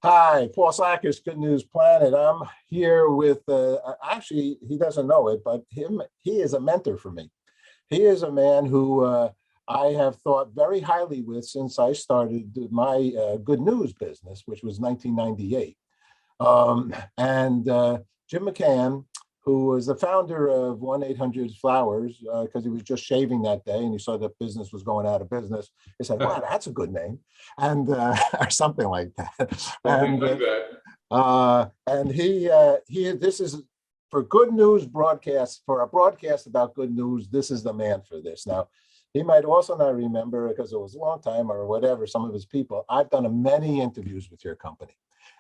Hi, Paul Sackers, Good News Planet. I'm here with, actually, he doesn't know it, but he is a mentor for me. He is a man who I have thought very highly with since I started my Good News business, which was 1998. And Jim McCann, who was the founder of 1-800-Flowers, because he was just shaving that day and he saw that business was going out of business. He said, wow, that's a good name, and or something like that. Something like that. And this is for Good News broadcast, for a broadcast about good news, this is the man for this. Now, he might also not remember because it was a long time or whatever, some of his people. I've done many interviews with your company.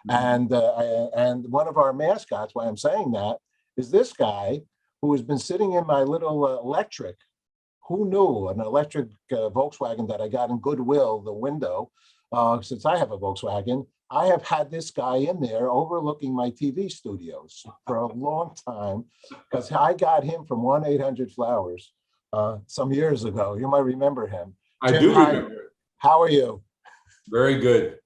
And one of our mascots, why I'm saying that, is this guy who has been sitting in my little electric, who knew, an electric Volkswagen that I got in Goodwill, the window, since I have a Volkswagen. I have had this guy in there overlooking my TV studios for a long time because I got him from 1-800-Flowers some years ago. You might remember him. I do remember it. How are you? Very good.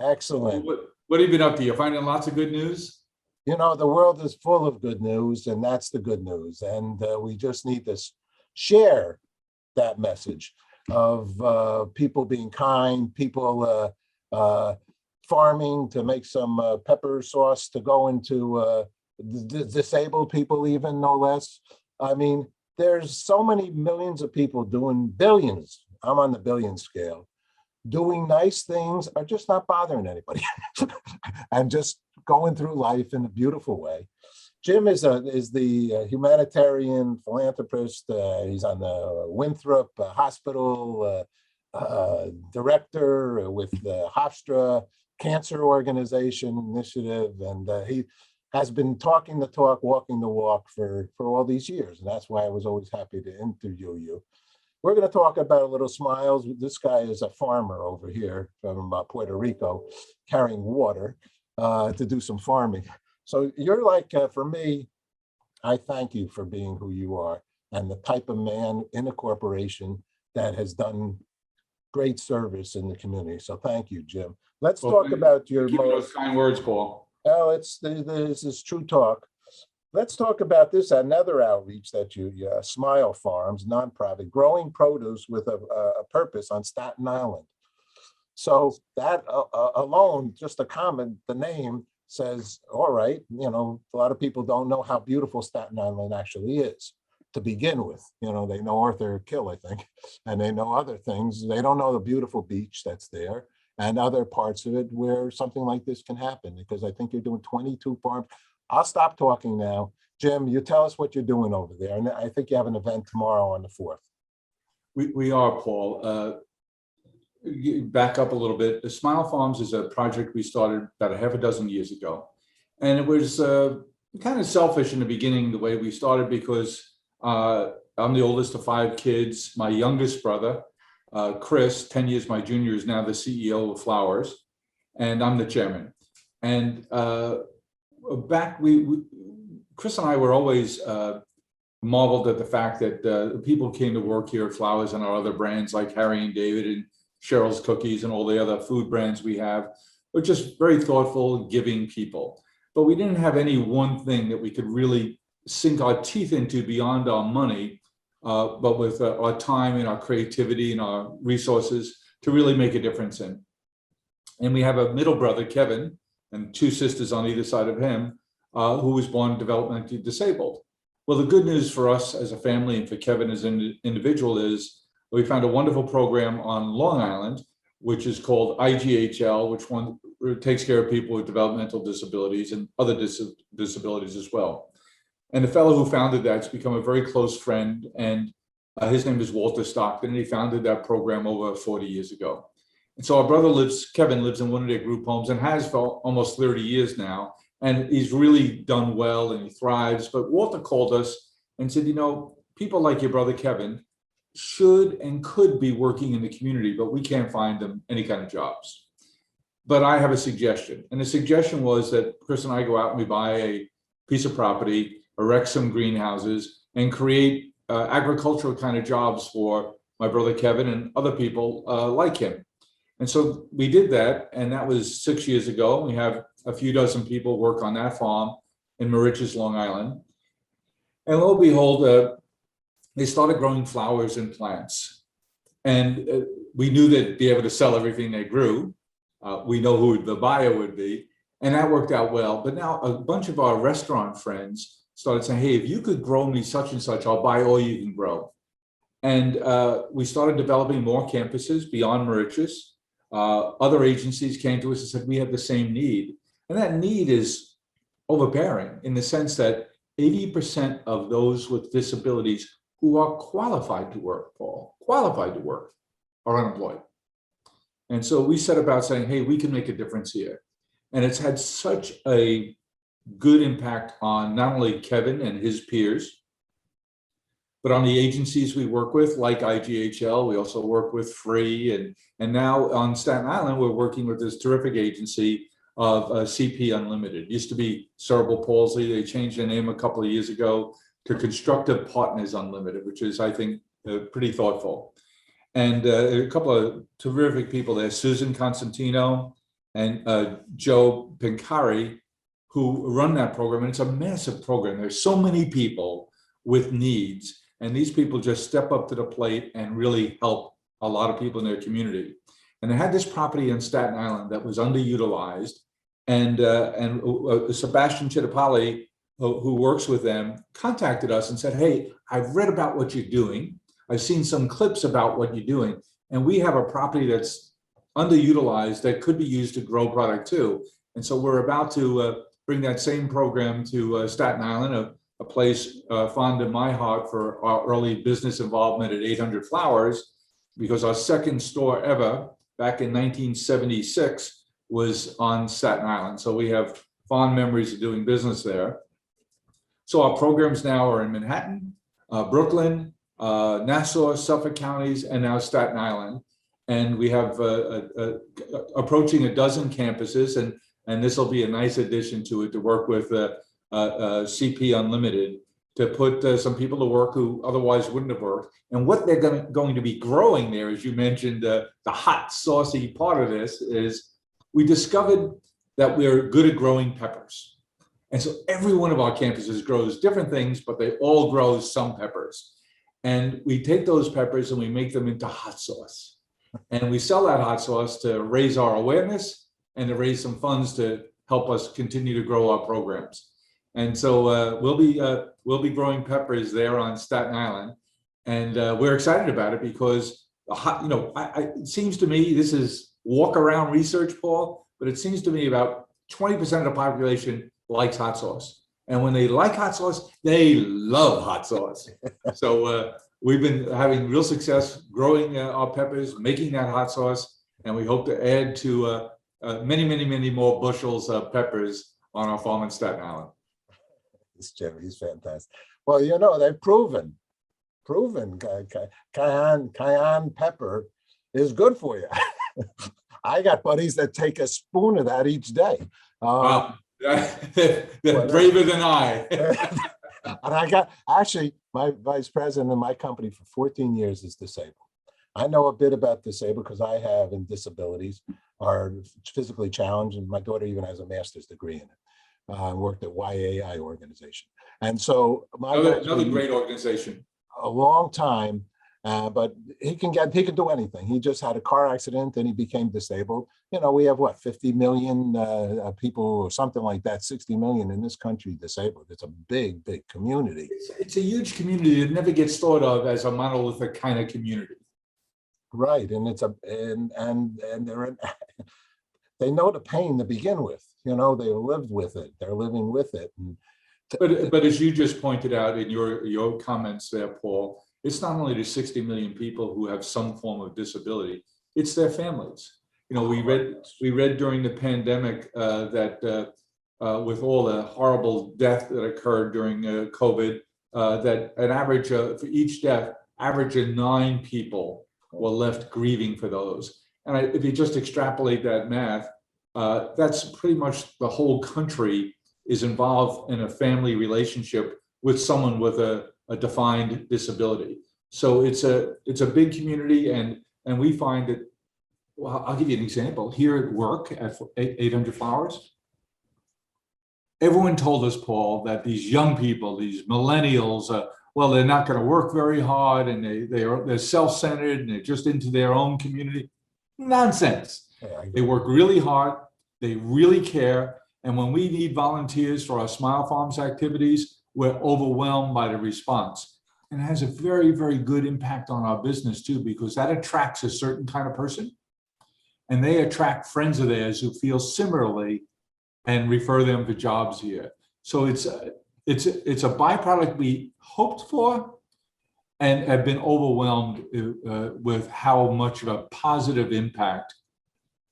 Excellent. What have you been up to? You're finding lots of good news? You know, the world is full of good news, and that's the good news. And we just need to share that message of people being kind, people farming to make some pepper sauce to go into disabled people, even no less. I mean, there's so many millions of people doing billions. I'm on the billion scale, doing nice things or just not bothering anybody and just going through life in a beautiful way. Jim is the humanitarian philanthropist. He's on the Winthrop Hospital director with the Hofstra Cancer Organization Initiative. And he has been talking the talk, walking the walk for all these years. And that's why I was always happy to interview you. We're going to talk about a little smiles. This guy is a farmer over here from Puerto Rico, carrying water to do some farming. So you're like, for me, I thank you for being who you are and the type of man in a corporation that has done great service in the community. So thank you, Jim. Let's talk about your those kind words, Paul. Oh, this is true talk. Let's talk about this, another outreach that you Smile Farms, nonprofit, growing produce with a purpose on Staten Island. So that alone, just a comment, the name says, all right, you know, a lot of people don't know how beautiful Staten Island actually is to begin with. You know, they know Arthur Kill, I think, and they know other things. They don't know the beautiful beach that's there and other parts of it where something like this can happen, because I think you're doing 22 farms. I'll stop talking now. Jim, you tell us what you're doing over there. And I think you have an event tomorrow on the 4th. We are, Paul. Back up a little bit. The Smile Farms is a project we started about a half a dozen years ago. And it was kind of selfish in the beginning, the way we started, because I'm the oldest of 5 kids. My youngest brother, Chris, 10 years my junior, is now the CEO of Flowers, and I'm the chairman. And Chris and I were always marveled at the fact that people came to work here at Flowers and our other brands like Harry and David and Cheryl's Cookies and all the other food brands we have, were just very thoughtful, giving people. But we didn't have any one thing that we could really sink our teeth into beyond our money, but with our time and our creativity and our resources to really make a difference in. And we have a middle brother, Kevin, and 2 sisters on either side of him, who was born developmentally disabled. Well, the good news for us as a family and for Kevin as an individual is we found a wonderful program on Long Island, which is called IGHL, which takes care of people with developmental disabilities and other disabilities as well. And the fellow who founded that's become a very close friend, and his name is Walter Stockton, and he founded that program over 40 years ago. And so our brother Kevin lives in one of their group homes and has for almost 30 years now, and he's really done well and he thrives. But Walter called us and said, you know, people like your brother Kevin should and could be working in the community, but we can't find them any kind of jobs. But I have a suggestion. And the suggestion was that Chris and I go out and we buy a piece of property, erect some greenhouses, and create agricultural kind of jobs for my brother Kevin and other people like him. And so we did that, and that was 6 years ago. We have a few dozen people work on that farm in Mauritius, Long Island. And lo and behold, they started growing flowers and plants. And we knew they'd be able to sell everything they grew. We know who the buyer would be. And that worked out well. But now a bunch of our restaurant friends started saying, hey, if you could grow me such and such, I'll buy all you can grow. And we started developing more campuses beyond Mauritius. Other agencies came to us and said, we have the same need. And that need is overbearing in the sense that 80% of those with disabilities who are qualified to work, Paul, qualified to work, are unemployed. And so we set about saying, hey, we can make a difference here. And it's had such a good impact on not only Kevin and his peers, but on the agencies we work with, like IGHL. We also work with Free. And now on Staten Island, we're working with this terrific agency of CP Unlimited. It used to be Cerebral Palsy. They changed their name a couple of years ago to Constructive Partners Unlimited, which is, I think, pretty thoughtful. And a couple of terrific people there, Susan Constantino and Joe Pincari, who run that program. And it's a massive program. There's so many people with needs. And these people just step up to the plate and really help a lot of people in their community. And they had this property in Staten Island that was underutilized. And Sebastian Chittapalli, who works with them, contacted us and said, hey, I've read about what you're doing. I've seen some clips about what you're doing. And we have a property that's underutilized that could be used to grow product too. And so we're about to bring that same program to Staten Island, a place fond in my heart for our early business involvement at 800 Flowers, because our second store ever back in 1976 was on Staten Island. So we have fond memories of doing business there. So our programs now are in Manhattan, Brooklyn, Nassau, Suffolk counties, and now Staten Island. And we have approaching a dozen campuses, and this will be a nice addition to it to work with CP Unlimited to put some people to work who otherwise wouldn't have worked. And what they're going to be growing there, as you mentioned, the hot, saucy part of this is we discovered that we're good at growing peppers. And so every one of our campuses grows different things, but they all grow some peppers. And we take those peppers and we make them into hot sauce. And we sell that hot sauce to raise our awareness and to raise some funds to help us continue to grow our programs. And so we'll be growing peppers there on Staten Island, and we're excited about it because it seems to me, this is walk around research, Paul, but it seems to me about 20% of the population likes hot sauce, and when they like hot sauce, they love hot sauce. So we've been having real success growing our peppers, making that hot sauce, and we hope to add to many, many, many more bushels of peppers on our farm in Staten Island. This Jim, he's fantastic. Well, they've proven cayenne pepper is good for you. I got buddies that take a spoon of that each day. Wow. They're braver than I. And I got, actually, my vice president of my company for 14 years is disabled. I know a bit about disabled because I have in disabilities, are physically challenged, and my daughter even has a master's degree in it. Worked at YAI organization. And so another great organization. A long time, but he can do anything. He just had a car accident and he became disabled. We have 50 million people or something like that, 60 million in this country disabled. It's a big, big community. It's a huge community that never gets thought of as a monolithic kind of community. Right, and it's and they're they know the pain to begin with. They lived with it. They're living with it. But as you just pointed out in your comments there, Paul, it's not only the 60 million people who have some form of disability, it's their families. We read during the pandemic that with all the horrible death that occurred during COVID, that an average for each death, average of 9 people were left grieving for those. And if you just extrapolate that math, that's pretty much the whole country is involved in a family relationship with someone with a defined disability. So it's a big community, and we find that Well, I'll give you an example. Here at work at 800 Flowers, everyone told us, Paul, that these young people, these millennials, well, they're not going to work very hard, and they're self-centered, and they're just into their own community. Nonsense. Yeah, They work really hard. They really care. And when we need volunteers for our Smile Farms activities, we're overwhelmed by the response. And it has a very, very good impact on our business too, because that attracts a certain kind of person. And they attract friends of theirs who feel similarly and refer them to jobs here. So it's a byproduct we hoped for and have been overwhelmed with how much of a positive impact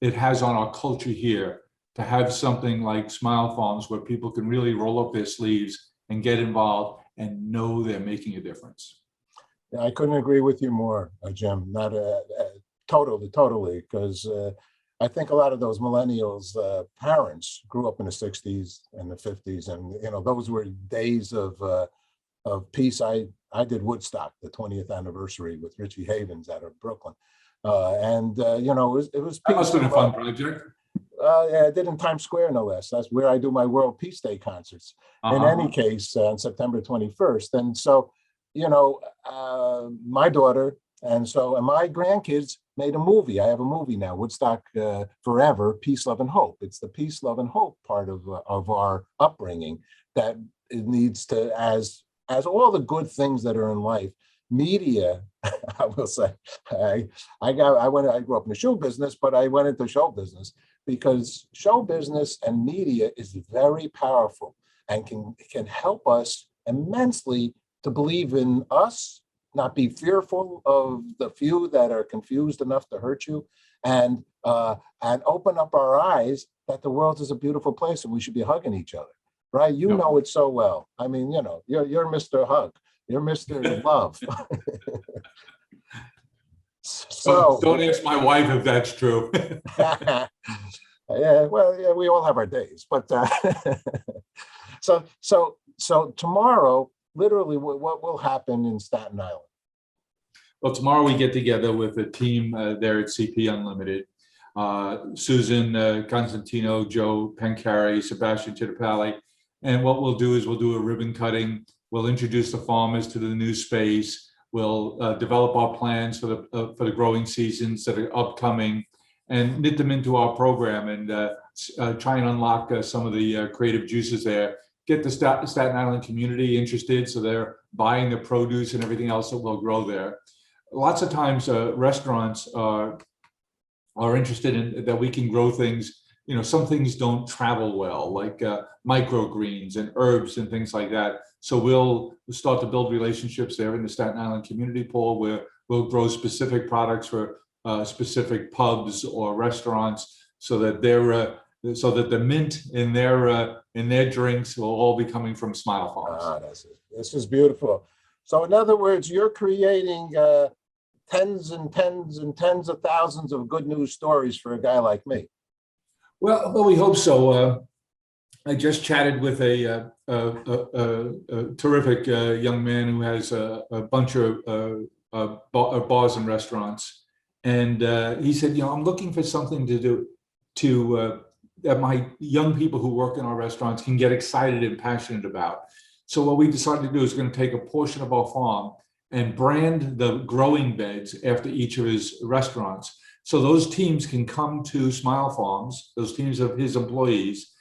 it has on our culture here to have something like Smile Farms where people can really roll up their sleeves and get involved and know they're making a difference. I couldn't agree with you more, Jim. Not totally, because I think a lot of those millennials parents grew up in the 60s and the 50s, and those were days of peace. I did Woodstock, the 20th anniversary, with Richie Havens out of Brooklyn, and it was That must have been a fun peace. project. Yeah, I did in Times Square, no less. That's where I do my World Peace Day concerts. In any case, on September 21st. And so, my daughter and my grandkids made a movie. I have a movie now, Woodstock Forever, Peace, Love, and Hope. It's the peace, love, and hope part of our upbringing that it needs to, as all the good things that are in life, media, I will say, I grew up in the show business, but I went into show business because show business and media is very powerful and can help us immensely to believe in us, not be fearful of the few that are confused enough to hurt you, and open up our eyes that the world is a beautiful place and we should be hugging each other, right? You know it so well. I mean, you're Mr. Hug, you're Mr. Love. So don't ask my wife if that's true. Yeah, well, yeah, we all have our days, but so tomorrow, literally, what will happen in Staten Island? Well, tomorrow we get together with a team there at CP Unlimited. Susan Constantino, Joe Pancari, Sebastian Chittapalli. And what we'll do is we'll do a ribbon cutting. We'll introduce the farmers to the new space. We'll develop our plans for the growing seasons that are upcoming and knit them into our program and try and unlock some of the creative juices there. Get the Staten Island community interested so they're buying the produce and everything else that will grow there. Lots of times restaurants are interested in that we can grow things. Some things don't travel well, like microgreens and herbs and things like that. So we'll start to build relationships there in the Staten Island community pool where we'll grow specific products for specific pubs or restaurants so that the mint in their drinks will all be coming from Smile Farms. This is beautiful. So in other words, you're creating tens and tens and tens of thousands of good news stories for a guy like me. Well, we hope so. I just chatted with a terrific young man who has a bunch of bars and restaurants, and he said, I'm looking for something to do that my young people who work in our restaurants can get excited and passionate about. So what we decided to do is going to take a portion of our farm and brand the growing beds after each of his restaurants. So those teams can come to Smile Farms, those teams of his employees,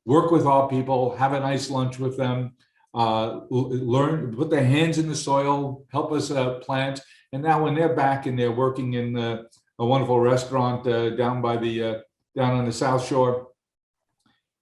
work with our people, have a nice lunch with them, learn, put their hands in the soil, help us plant. And now when they're back and they're working in a wonderful restaurant down on the South Shore,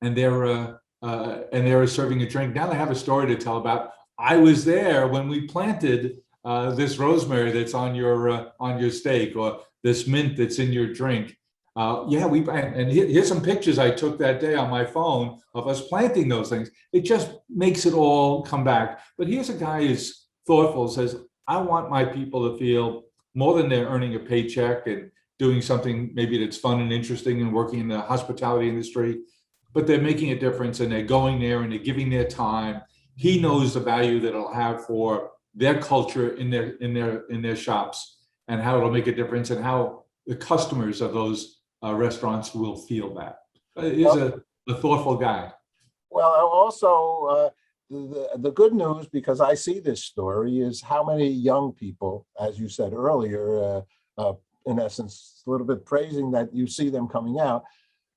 and they're serving a drink, now they have a story to tell about. I was there when we planted this rosemary that's on your steak, or this mint that's in your drink. And here's some pictures I took that day on my phone of us planting those things. It just makes it all come back. But here's a guy who's thoughtful, says, I want my people to feel more than they're earning a paycheck and doing something maybe that's fun and interesting and working in the hospitality industry, but they're making a difference and they're going there and they're giving their time. He knows the value that it'll have for their culture in their shops and how it'll make a difference and how the customers of those restaurants will feel that. He's a thoughtful guy. Well, also, the good news, because I see this story, is how many young people, as you said earlier, in essence, a little bit praising that you see them coming out.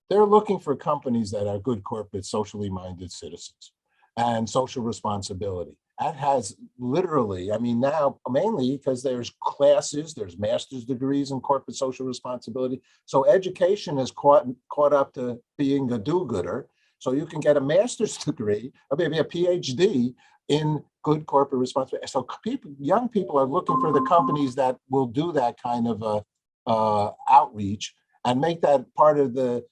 They're looking for companies that are good corporate, socially minded citizens and social responsibility. That has literally, I mean, now mainly because there's classes, there's master's degrees in corporate social responsibility. So education has caught up to being a do-gooder. So you can get a master's degree, or maybe a PhD in good corporate responsibility. So young people are looking for the companies that will do that kind of outreach and make that part of the.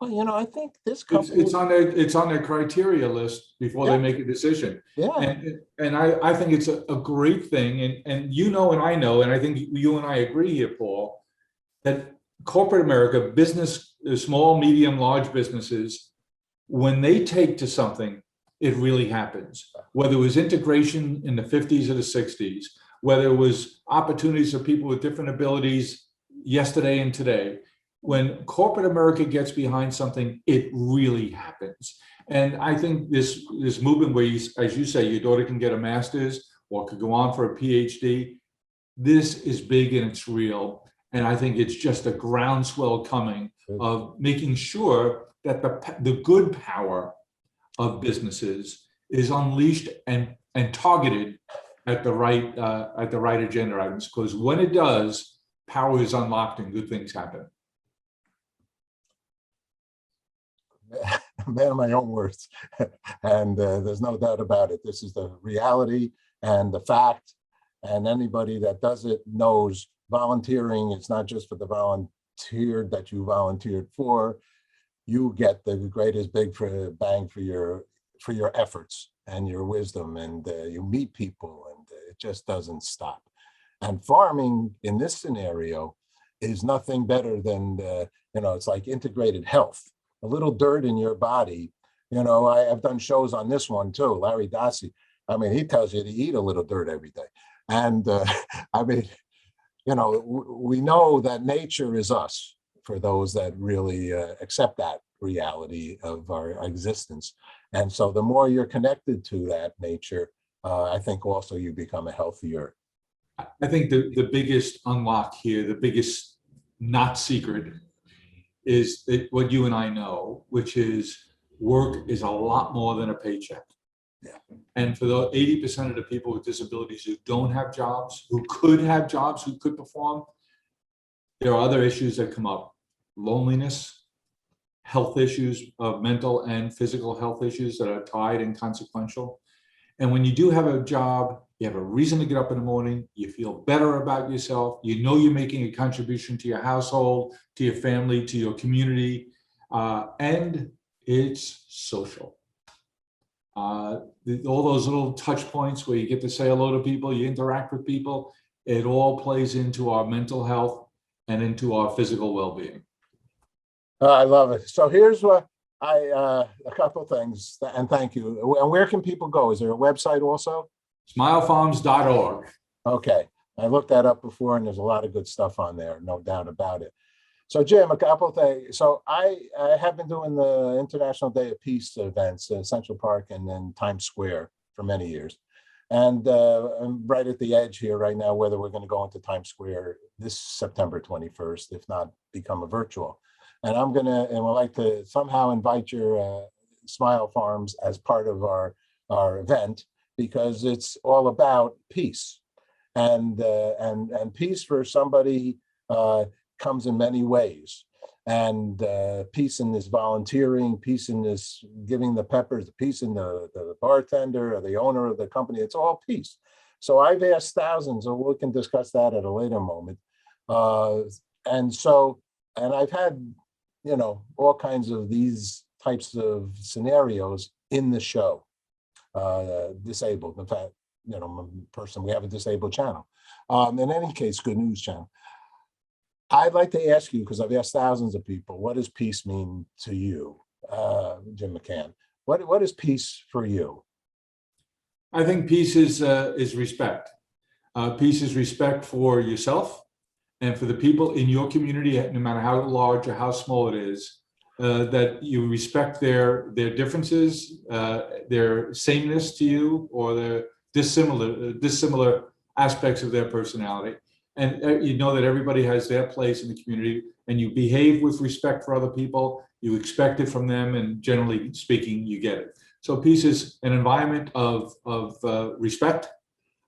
Well, I think this company. It's on their criteria list before they make a decision. Yeah. And I think it's a great thing. And and I know, and I think you and I agree here, Paul, that corporate America, business, small, medium, large businesses, when they take to something, it really happens. Whether it was integration in the 50s or the 60s, whether it was opportunities for people with different abilities yesterday and today, when corporate America gets behind something, it really happens. And I think this movement where, as you say, your daughter can get a master's or could go on for a PhD, this is big and it's real. And I think it's just a groundswell coming of making sure that the good power of businesses is unleashed and targeted at the right agenda items. Because when it does, power is unlocked and good things happen. Man of my own words. And there's no doubt about it. This is the reality and the fact. And anybody that does it knows volunteering, it's not just for the volunteer that you volunteered for. You get the greatest bang for your efforts and your wisdom, and you meet people, and it just doesn't stop. And farming in this scenario is nothing better than, it's like integrated health. A little dirt in your body. I've done shows on this one too. Larry Dassey, I mean, he tells you to eat a little dirt every day. And I mean, we know that nature is us for those that really accept that reality of our existence. And so the more you're connected to that nature, I think also you become a healthier. I think the biggest unlock here, the biggest not secret, is that what you and I know, which is work is a lot more than a paycheck. Yeah. And for the 80% of the people with disabilities who don't have jobs, who could have jobs, who could perform, there are other issues that come up. Loneliness, health issues, mental and physical health issues that are tied and consequential. And when you do have a job, you have a reason to get up in the morning, you feel better about yourself, you're making a contribution to your household, to your family, to your community, and it's social. All those little touch points where you get to say hello to people, you interact with people, it all plays into our mental health and into our physical well-being. I love it. So here's what a couple of things, and thank you. And where can people go? Is there a website also? Smilefarms.org. Okay, I looked that up before, and there's a lot of good stuff on there, no doubt about it. So Jim, a couple of things. So I have been doing the International Day of Peace events in Central Park and then Times Square for many years. And I'm right at the edge here right now, whether we're going to go into Times Square this September 21st, if not become a virtual. And we'd like to somehow invite your Smile Farms as part of our event, because it's all about peace, and peace for somebody comes in many ways, and peace in this volunteering, peace in this giving the peppers, peace in the bartender or the owner of the company. It's all peace. So I've asked thousands, and we can discuss that at a later moment. And I've had all kinds of these types of scenarios in the show. Disabled, in fact, we have a disabled channel. In any case, good news channel. I'd like to ask you, because I've asked thousands of people, what does peace mean to you, Jim McCann? What is peace for you? I think peace is respect. Peace is respect for yourself and for the people in your community, no matter how large or how small it is, that you respect their differences, their sameness to you, or their dissimilar aspects of their personality. And you know that everybody has their place in the community, and you behave with respect for other people. You expect it from them, and generally speaking, you get it. So peace is an environment of respect,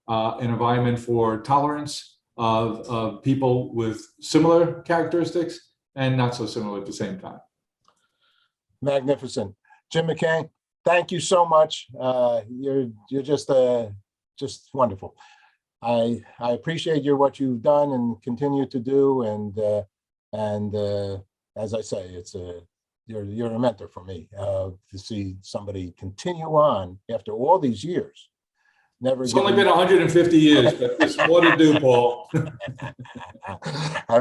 an environment for tolerance of people with similar characteristics and not so similar at the same time. Magnificent. Jim McCann, thank you so much. You're just wonderful. I appreciate what you've done and continue to do, and as I say, you're a mentor for me to see somebody continue on after all these years. Never. It's only been 150 years, but there's more to do, Paul.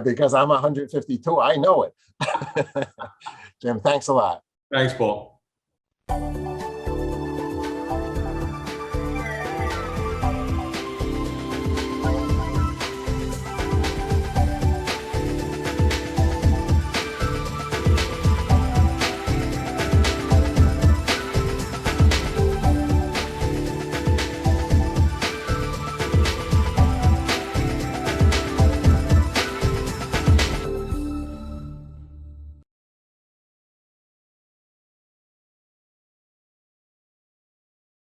Because I'm 152, I know it. Jim, thanks a lot. Thanks, Paul.